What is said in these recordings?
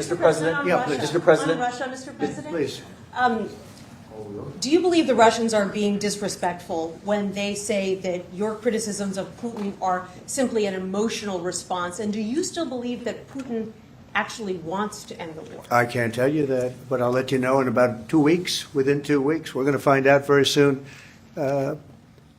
Mr. President, Mr. President, on Russia, Mr. President. please. Do you believe the Russians are being disrespectful when they say that your criticisms of Putin are simply an emotional response? And do you still believe that Putin actually wants to end the war? I can't tell you that, but I'll let you know in about 2 weeks. Within 2 weeks, we're going to find out very soon. We're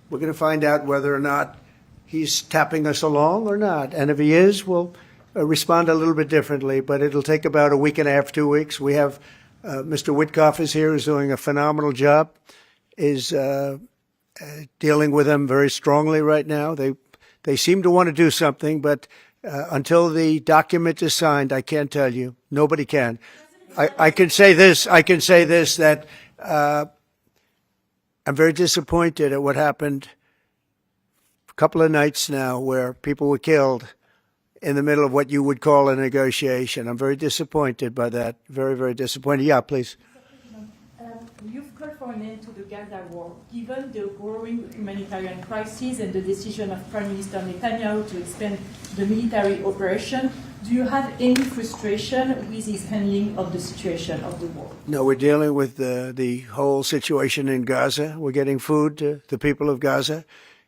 going to find out whether or not he's tapping us along or not. And if he is, we'll respond a little bit differently. But it'll take about a week and a half, 2 weeks. We have Mr. Witkoff is here, is doing a phenomenal job, is dealing with them very strongly right now. They seem to want to do something, but until the document is signed, I can't tell you. Nobody can. I can say this. That I'm very disappointed at what happened a couple of nights now, where people were killed in the middle of what you would call a negotiation. I'm very disappointed by that. Very, very disappointed. Yeah, please. You've called for an end to the Gaza war. Given the growing humanitarian crisis and the decision of Prime Minister Netanyahu to expand the military operation, do you have any frustration with his handling of the situation of the war? No, we're dealing with the whole situation in Gaza. We're getting food to the people of Gaza.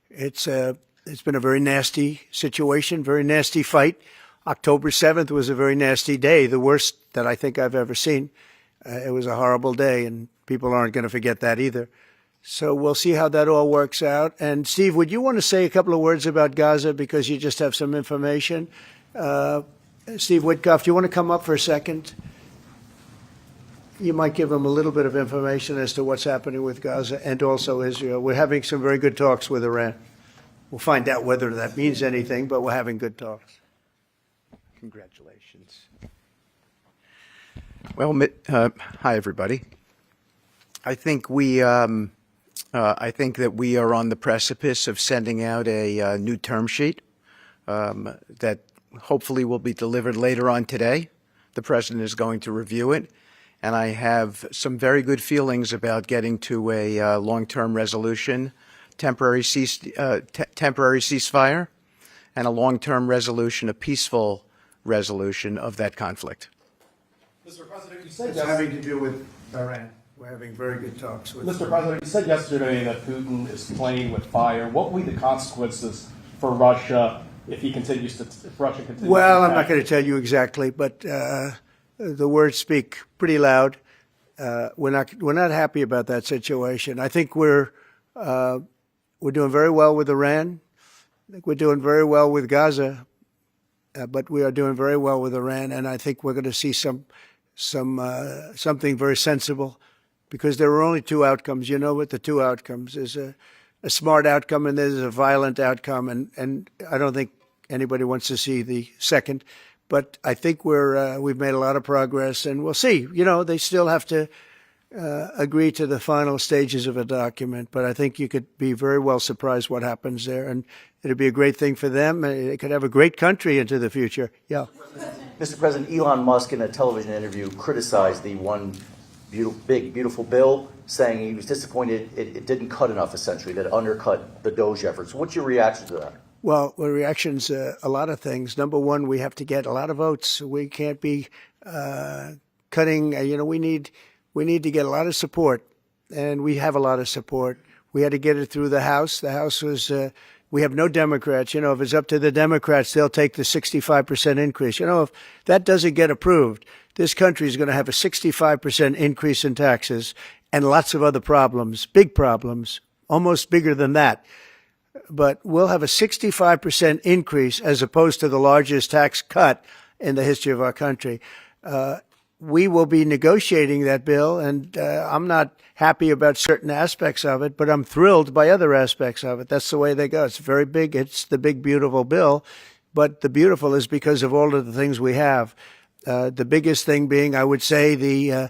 It's been a very nasty situation, very nasty fight. October 7th was a very nasty day, the worst that I think I've ever seen. It was a horrible day, and people aren't going to forget that either. So we'll see how that all works out. And Steve, would you want to say a couple of words about Gaza, because you just have some information? Steve Witkoff, do you want to come up for a second? You might give them a little bit of information as to what's happening with Gaza and also Israel. We're having some very good talks with Iran. We'll find out whether that means anything, but we're having good talks. Congratulations. Well, hi everybody. I think that we are on the precipice of sending out a new term sheet that hopefully will be delivered later on today. The President is going to review it, and I have some very good feelings about getting to a long-term resolution, temporary ceasefire, and a long-term resolution, a peaceful resolution of that conflict. Mr. President, you said It's having to do with Iran. We're having very good talks with Mr. President, you said yesterday that Putin is playing with fire. What will be the consequences for Russia if Russia continues? Well, I'm not going to tell you exactly, but the words speak pretty loud. We're not happy about that situation. I think we're doing very well with Iran. I think we're doing very well with Gaza, but we are doing very well with Iran, and I think we're going to see something very sensible, because there are only two outcomes. You know what the two outcomes is: a smart outcome and there's a violent outcome, and I don't think anybody wants to see the second. But I think we've made a lot of progress, and we'll see. You know, they still have to agree to the final stages of a document, but I think you could be very well surprised what happens there, and it'd be a great thing for them. It could have a great country into the future. Yeah. Mr. President, Elon Musk in a television interview criticized the one big, beautiful bill, saying he was disappointed it didn't cut enough, essentially, that it undercut the DOGE efforts. What's your reaction to that? Well, the reaction's a lot of things. Number one, we have to get a lot of votes. We can't be cutting. We need to get a lot of support, and we have a lot of support. We had to get it through the House. The House was. We have no Democrats. If it's up to the Democrats, they'll take the 65% increase. If that doesn't get approved, this country is going to have a 65% increase in taxes and lots of other problems, big problems, almost bigger than that. But we'll have a 65% increase as opposed to the largest tax cut in the history of our country. We will be negotiating that bill, and I'm not happy about certain aspects of it, but I'm thrilled by other aspects of it. That's the way they go. It's very big. It's the big, beautiful bill, but the beautiful is because of all of the things we have. The biggest thing being, I would say, the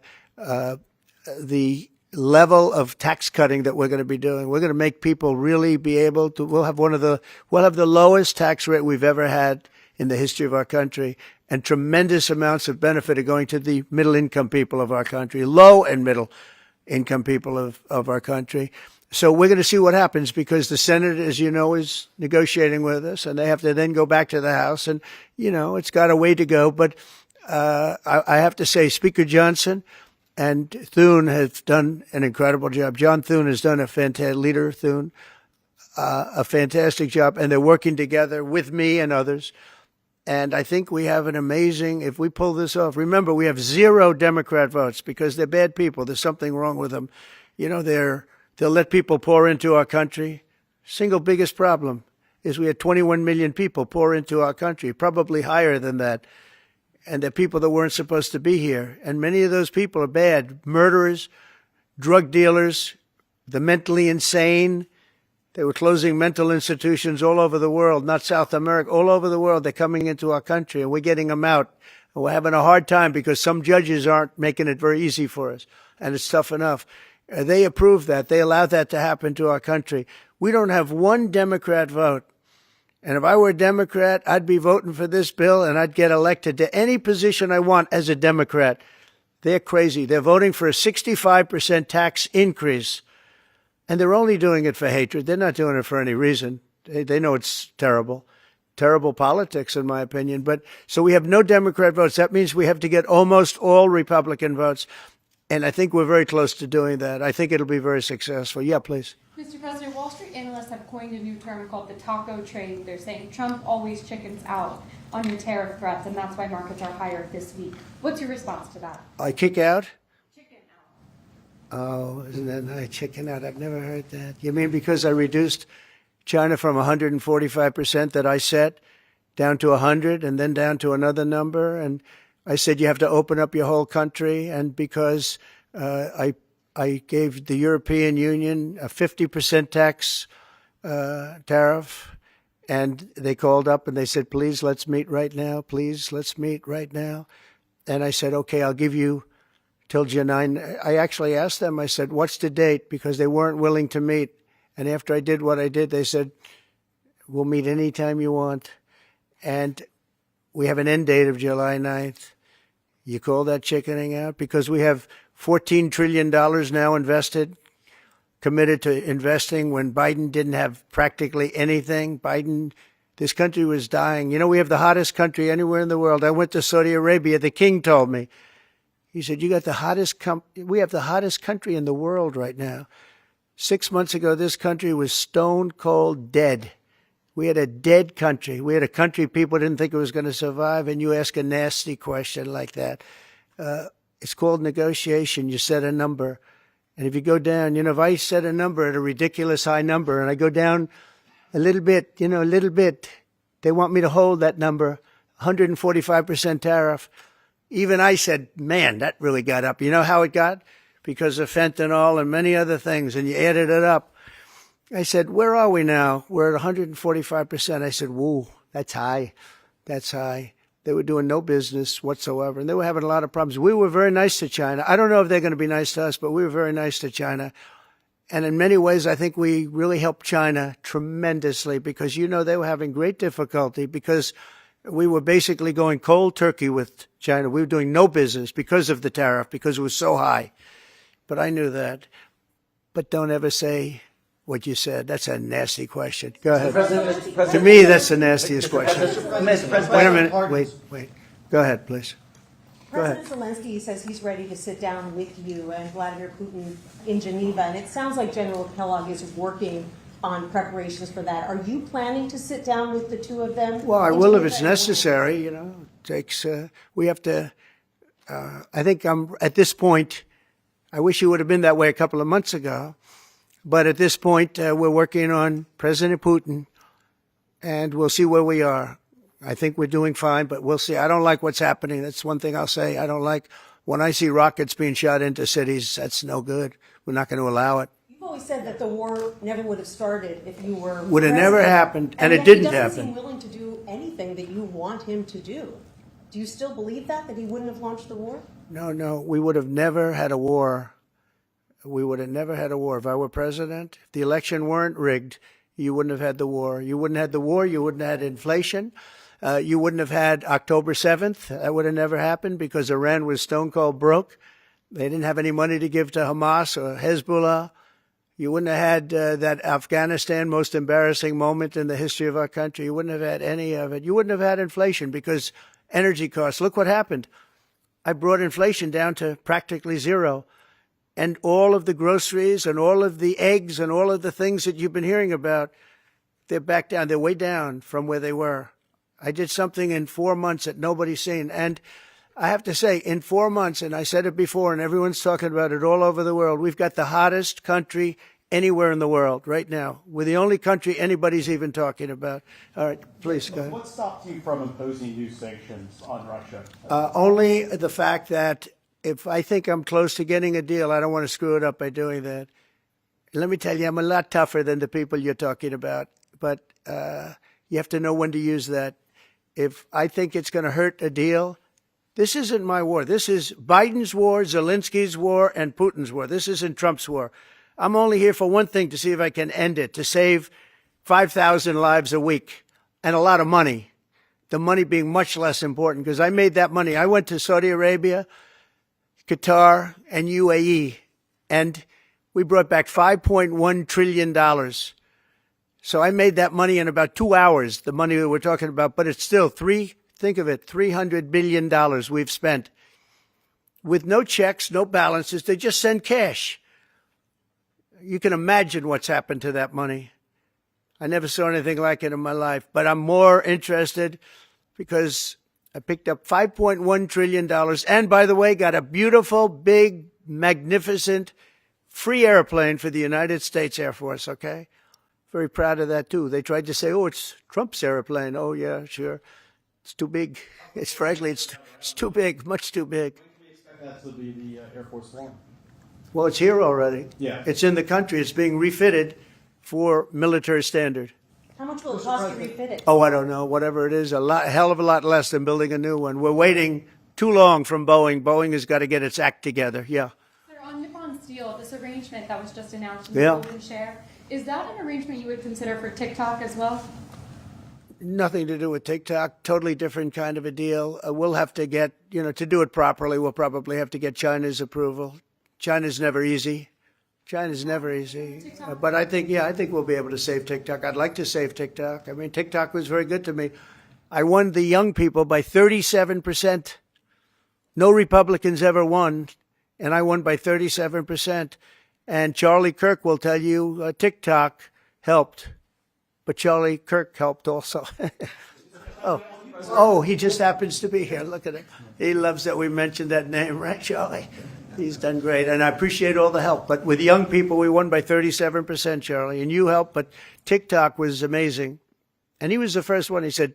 level of tax cutting that we're going to be doing. We're going to make people really be able to. We'll have the lowest tax rate we've ever had in the history of our country, and tremendous amounts of benefit are going to the middle-income people of our country, low and middle-income people of our country. So we're going to see what happens, because the Senate, as you know, is negotiating with us, and they have to then go back to the House, and, it's got a way to go. But I have to say, Speaker Johnson and Thune have done an incredible job. John Thune has done a fantastic, leader Thune, a fantastic job, and they're working together with me and others. And I think we have an amazing, if we pull this off, remember, we have 0 Democrat votes because they're bad people. There's something wrong with them. You know, they'll let people pour into our country. Single biggest problem is we had 21 million people pour into our country, probably higher than that. And they're people that weren't supposed to be here. And many of those people are bad. Murderers, drug dealers, the mentally insane. They were closing mental institutions all over the world, not South America, all over the world. They're coming into our country, and we're getting them out. And we're having a hard time because some judges aren't making it very easy for us, and it's tough enough. They approve that. They allowed that to happen to our country. We don't have one Democrat vote. And if I were a Democrat, I'd be voting for this bill, and I'd get elected to any position I want as a Democrat. They're crazy. They're voting for a 65% tax increase. And they're only doing it for hatred. They're not doing it for any reason. They know it's terrible. Terrible politics, in my opinion. But so we have no Democrat votes. That means we have to get almost all Republican votes. And I think we're very close to doing that. I think it'll be very successful. Yeah, please. Mr. President, Wall Street analysts have coined a new term called the taco trade. They're saying Trump always chickens out on your tariff threats, and that's why markets are higher this week. What's your response to that? I kick out? Chicken out. Oh, isn't that nice? Chicken out. I've never heard that. You mean because I reduced China from 145% that I set down to 100 and then down to another number? And I said you have to open up your whole country. And because I gave the European Union a 50% tax tariff, and they called up and they said, please, let's meet right now. Please, let's meet right now. And I said, okay, I'll give you till July 9. I actually asked them, I said, what's the date? Because they weren't willing to meet. And after I did what I did, they said, we'll meet anytime you want. And we have an end date of July 9th. You call that chickening out? Because we have $14 trillion now invested, committed to investing when Biden didn't have practically anything. This country was dying. You know, we have the hottest country anywhere in the world. I went to Saudi Arabia. The king told me, he said, we have the hottest country in the world right now. 6 months ago, this country was stone cold dead. We had a dead country. We had a country people didn't think it was going to survive, and you ask a nasty question like that. It's called negotiation. You set a number. And if you go down, if I set a number at a ridiculous high number and I go down a little bit, they want me to hold that number, 145% tariff. Even I said, man, that really got up. You know how it got? Because of fentanyl and many other things, and you added it up. I said, where are we now? We're at 145%. I said, whoa, that's high. That's high. They were doing no business whatsoever, and they were having a lot of problems. We were very nice to China. I don't know if they're going to be nice to us, but we were very nice to China. And in many ways, I think we really helped China tremendously because, they were having great difficulty because we were basically going cold turkey with China. We were doing no business because of the tariff, because it was so high. But I knew that. But don't ever say what you said. That's a nasty question. Go ahead. Mr. President, To me, that's the nastiest question. Mr. President, Wait a minute. Wait. Go ahead, please. Go ahead. President Zelensky says he's ready to sit down with you and Vladimir Putin in Geneva, and it sounds like General Kellogg is working on preparations for that. Are you planning to sit down with the two of them? Well, I will if it's necessary. We have to. I think I'm at this point. I wish you would have been that way a couple of months ago. But at this point, we're working on President Putin, and we'll see where we are. I think we're doing fine, but we'll see. I don't like what's happening. That's one thing I'll say. I don't like when I see rockets being shot into cities. That's no good. We're not going to allow it. You've always said that the war never would have started if you were Would have president. never happened, and it yet didn't he doesn't happen. seem willing to do anything that you want him to do. Do you still believe that he wouldn't have launched the war? No. We would have never had a war. We would have never had a war. If I were president, if the election weren't rigged, you wouldn't have had the war. You wouldn't have had the war. You wouldn't have had inflation. You wouldn't have had October 7th. That would have never happened because Iran was stone cold broke. They didn't have any money to give to Hamas or Hezbollah. You wouldn't have had that Afghanistan most embarrassing moment in the history of our country. You wouldn't have had any of it. You wouldn't have had inflation because energy costs. Look what happened. I brought inflation down to practically zero. And all of the groceries and all of the eggs and all of the things that you've been hearing about, they're back down. They're way down from where they were. I did something in 4 months that nobody's seen. And I have to say, in 4 months, and I said it before, and everyone's talking about it all over the world, we've got the hottest country anywhere in the world right now. We're the only country anybody's even talking about. All right, please go ahead. What stopped you from imposing new sanctions on Russia? Only the fact that if I think I'm close to getting a deal, I don't want to screw it up by doing that. Let me tell you, I'm a lot tougher than the people you're talking about, but you have to know when to use that. If I think it's going to hurt a deal, this isn't my war. This is Biden's war, Zelensky's war, and Putin's war. This isn't Trump's war. I'm only here for one thing, to see if I can end it, to save 5,000 lives a week and a lot of money, the money being much less important, because I made that money. I went to Saudi Arabia, Qatar, and UAE, and we brought back $5.1 trillion. So I made that money in about 2 hours, the money that we're talking about, but it's still think of it, $300 billion we've spent with no checks, no balances. They just send cash. You can imagine what's happened to that money. I never saw anything like it in my life, but I'm more interested because I picked up $5.1 trillion and, by the way, got a beautiful, big, magnificent, free airplane for the United States Air Force, okay? Very proud of that, too. They tried to say, oh, it's Trump's airplane. Oh, yeah, sure. It's too big. Frankly, it's too big, much too big. When can we expect that to be the Air Force One? Well, it's here already. Yeah. It's in the country. It's being refitted for military standard. How much will it cost to refit it? Oh, I don't know. Whatever it is, a hell of a lot less than building a new one. We're waiting too long from Boeing. Boeing has got to get its act together. Yeah. Sir, on Nippon Steel, this arrangement that was just announced in the Yeah. golden share, is that an arrangement you would consider for TikTok as well? Nothing to do with TikTok. Totally different kind of a deal. We'll have to get, to do it properly, we'll probably have to get China's approval. China's never easy. China's never easy. But I think we'll be able to save TikTok. I'd like to save TikTok. I mean, TikTok was very good to me. I won the young people by 37%. No Republicans ever won, and I won by 37%. And Charlie Kirk will tell you TikTok helped, but Charlie Kirk helped also. Oh, he just happens to be here. Look at him. He loves that we mentioned that name, right, Charlie? He's done great, and I appreciate all the help. But with young people, we won by 37%, Charlie, and you helped. But TikTok was amazing. And he was the first one. He said,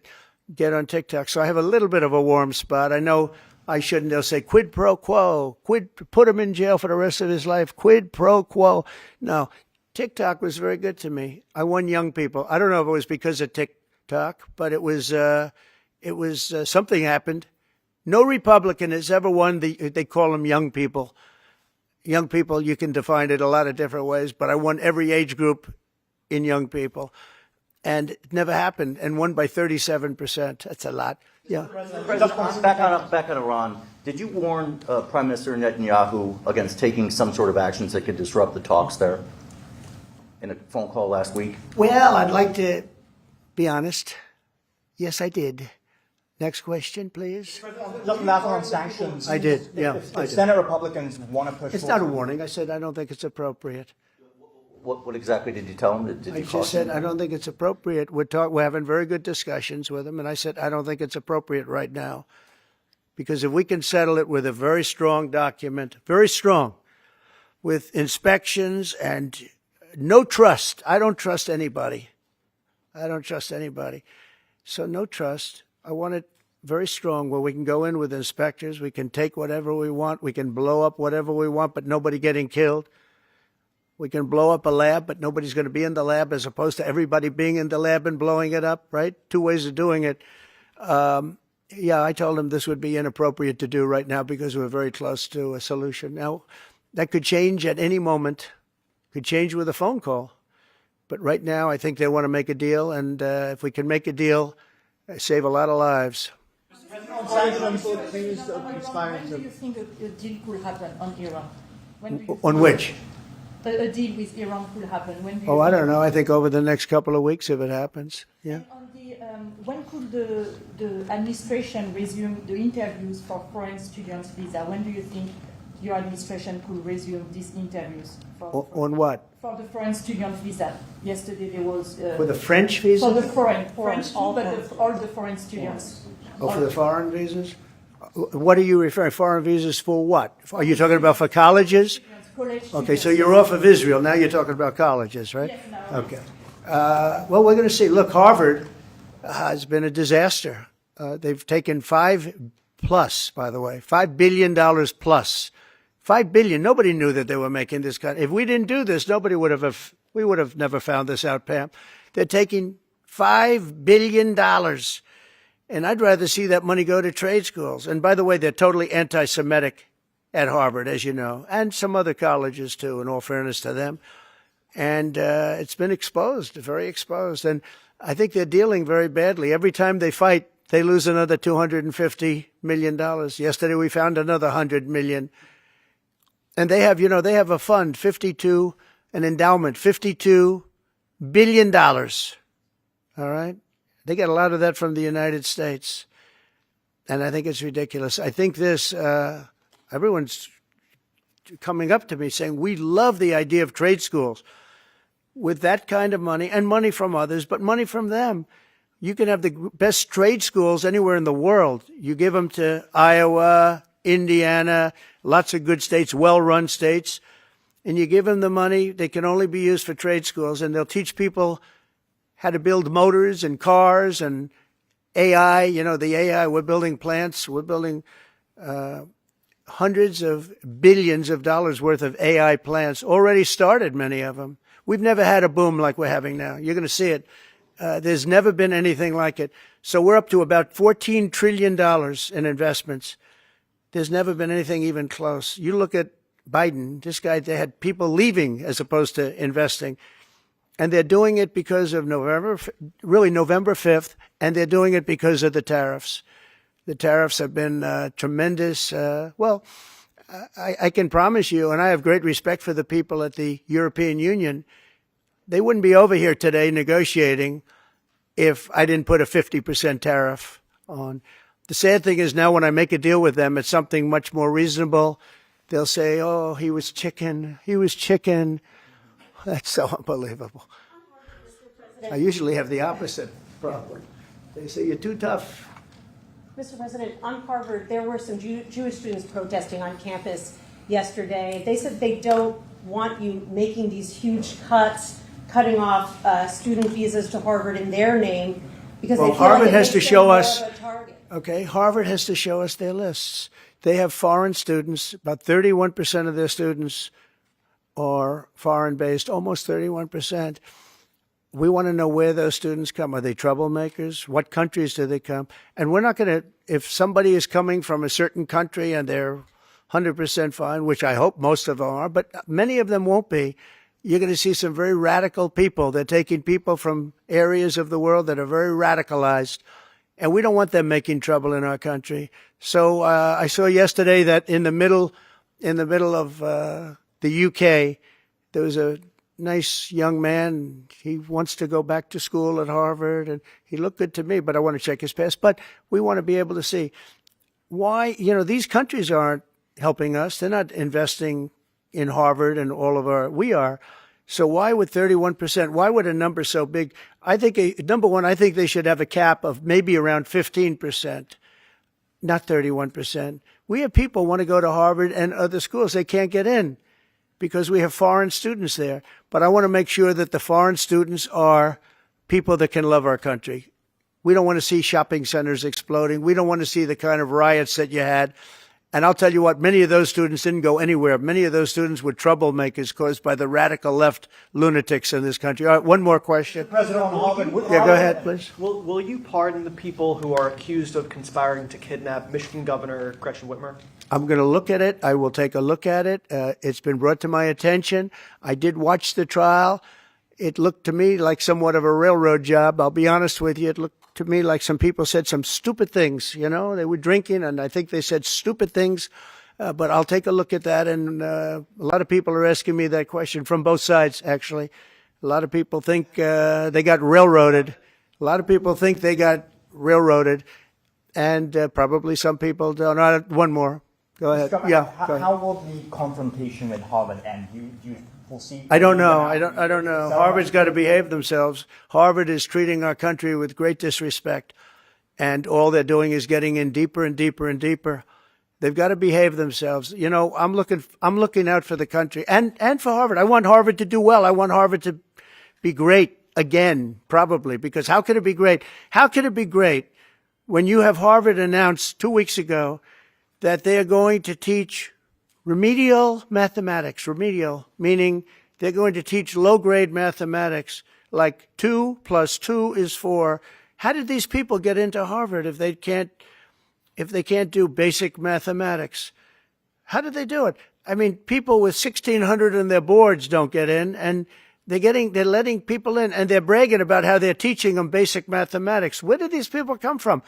get on TikTok. So I have a little bit of a warm spot. I know I shouldn't. They'll say quid pro quo, put him in jail for the rest of his life, quid pro quo. No, TikTok was very good to me. I won young people. I don't know if it was because of TikTok, but it was something happened. No Republican has ever won they call them young people. Young people, you can define it a lot of different ways, but I won every age group in young people. And it never happened, and won by 37%. That's a lot. Yeah. Back on Iran, did you warn Prime Minister Netanyahu against taking some sort of actions that could disrupt the talks there in a phone call last week? Well, I'd like to be honest. Yes, I did. Next question, please. Just last on sanctions. I did, yeah. If Senate Republicans want to push It's not a warning. I said I don't think it's appropriate. What exactly did you tell him? Did I you just said I don't think it's appropriate. We're having very good discussions with him, and I said I don't think it's appropriate right now. Because if we can settle it with a very strong document, very strong, with inspections and no trust. I don't trust anybody. So no trust. I want it very strong where we can go in with inspectors. We can take whatever we want. We can blow up whatever we want, but nobody getting killed. We can blow up a lab, but nobody's going to be in the lab, as opposed to everybody being in the lab and blowing it up, right? Two ways of doing it. Yeah, I told him this would be inappropriate to do right now because we're very close to a solution. Now, that could change at any moment. Could change with a phone call. But right now, I think they want to make a deal, and if we can make a deal, save a lot of lives. sanctions, please expire. When do you think a deal could happen on Iran? On which? A deal with Iran could happen. When do you Oh, I think- don't know. I think over the next couple of weeks, if it happens. Yeah. On the When could the administration resume the interviews for foreign students' visa? When do you think your administration could resume these interviews? On what? For the foreign student visa. Yesterday there was... For the French visa? For the French too, but all the foreign students. Oh, for the foreign visas? What are you referring? Foreign visas for what? Are you talking about for colleges? College Okay, so students. you're off of Israel. Now you're talking about colleges, right? Yes, now. Okay. Well, we're going to see. Look, Harvard has been a disaster. They've taken $5 billion plus. $5 billion. Nobody knew that they were making this kind. If we didn't do this, we would have never found this out, Pam. They're taking $5 billion. And I'd rather see that money go to trade schools. And by the way, they're totally anti-Semitic at Harvard, as you know, and some other colleges too, in all fairness to them. And it's been exposed, very exposed. And I think they're dealing very badly. Every time they fight, they lose another $250 million. Yesterday we found another $100 million. And they have, they have a fund, an endowment, $52 billion. All right? They get a lot of that from the United States. And I think it's ridiculous. I think everyone's coming up to me saying, we love the idea of trade schools with that kind of money and money from others, but money from them. You can have the best trade schools anywhere in the world. You give them to Iowa, Indiana, lots of good states, well-run states, and you give them the money. They can only be used for trade schools, and they'll teach people how to build motors and cars and AI. The AI, we're building plants. We're building hundreds of billions of dollars worth of AI plants. Already started, many of them. We've never had a boom like we're having now. You're going to see it. There's never been anything like it. So we're up to about $14 trillion in investments. There's never been anything even close. You look at Biden, this guy, they had people leaving as opposed to investing. And they're doing it because of November 5th, and they're doing it because of the tariffs. The tariffs have been tremendous. I can promise you, and I have great respect for the people at the European Union, they wouldn't be over here today negotiating if I didn't put a 50% tariff on. The sad thing is now when I make a deal with them, it's something much more reasonable. They'll say, oh, he was chicken. That's so unbelievable. I usually have the opposite problem. They say, you're too tough. Mr. President, on Harvard, there were some Jewish students protesting on campus yesterday. They said they don't want you making these huge cuts, cutting off student visas to Harvard in their name, because they feel Harvard like it has makes to them show more us. of a target. Okay, Harvard has to show us their lists. They have foreign students. About 31% of their students are foreign-based, almost 31%. We want to know where those students come. Are they troublemakers? What countries do they come? And we're not going to, if somebody is coming from a certain country and they're 100% fine, which I hope most of them are, but many of them won't be, you're going to see some very radical people. They're taking people from areas of the world that are very radicalized, and we don't want them making trouble in our country. So I saw yesterday that in the middle of the UK, there was a nice young man. He wants to go back to school at Harvard, and he looked good to me, but I want to check his past. But we want to be able to see why, these countries aren't helping us. They're not investing in Harvard and we are. So why would 31%, why would a number so big? I think, number one, I think they should have a cap of maybe around 15%, not 31%. We have people who want to go to Harvard and other schools. They can't get in because we have foreign students there. But I want to make sure that the foreign students are people that can love our country. We don't want to see shopping centers exploding. We don't want to see the kind of riots that you had. And I'll tell you what, many of those students didn't go anywhere. Many of those students were troublemakers caused by the radical left lunatics in this country. All right, one more question. President on Harvard. Yeah, go ahead, please. Will you pardon the people who are accused of conspiring to kidnap Michigan Governor Gretchen Whitmer? I'm going to look at it. I will take a look at it. It's been brought to my attention. I did watch the trial. It looked to me like somewhat of a railroad job. I'll be honest with you. It looked to me like some people said some stupid things. They were drinking, and I think they said stupid things. But I'll take a look at that. And a lot of people are asking me that question from both sides, actually. A lot of people think they got railroaded. A lot of people think they got railroaded, and probably some people don't. One more. Go ahead. Yeah. Go ahead. How will the confrontation with Harvard end? You foresee? I don't know. I don't know. Harvard's got to behave themselves. Harvard is treating our country with great disrespect, and all they're doing is getting in deeper and deeper and deeper. They've got to behave themselves. You know, I'm looking out for the country and for Harvard. I want Harvard to do well. I want Harvard to be great again, probably, because how could it be great? How could it be great when you have Harvard announced 2 weeks ago that they are going to teach remedial mathematics, remedial, meaning they're going to teach low-grade mathematics, like 2 + 2 is 4. How did these people get into Harvard if they can't do basic mathematics? How did they do it? I mean, people with 1,600 in their boards don't get in, and they're letting people in, and they're bragging about how they're teaching them basic mathematics. Where did these people come from?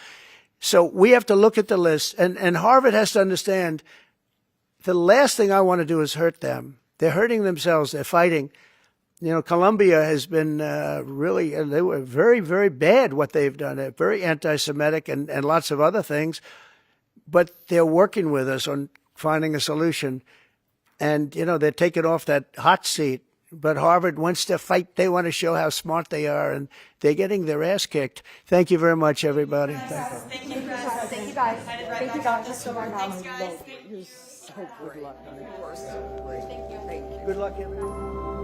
So we have to look at the list, and Harvard has to understand the last thing I want to do is hurt them. They're hurting themselves. They're fighting. You know, Columbia has been they were very, very bad what they've done. They're very anti-Semitic and lots of other things. But they're working with us on finding a solution. And, you know, they're taking off that hot seat. But Harvard wants to fight. They want to show how smart they are. And they're getting their ass kicked. Thank you very much, everybody. Thank you, guys. Thank you, guys. Thank you, guys. Thanks, guys. Good luck, everyone.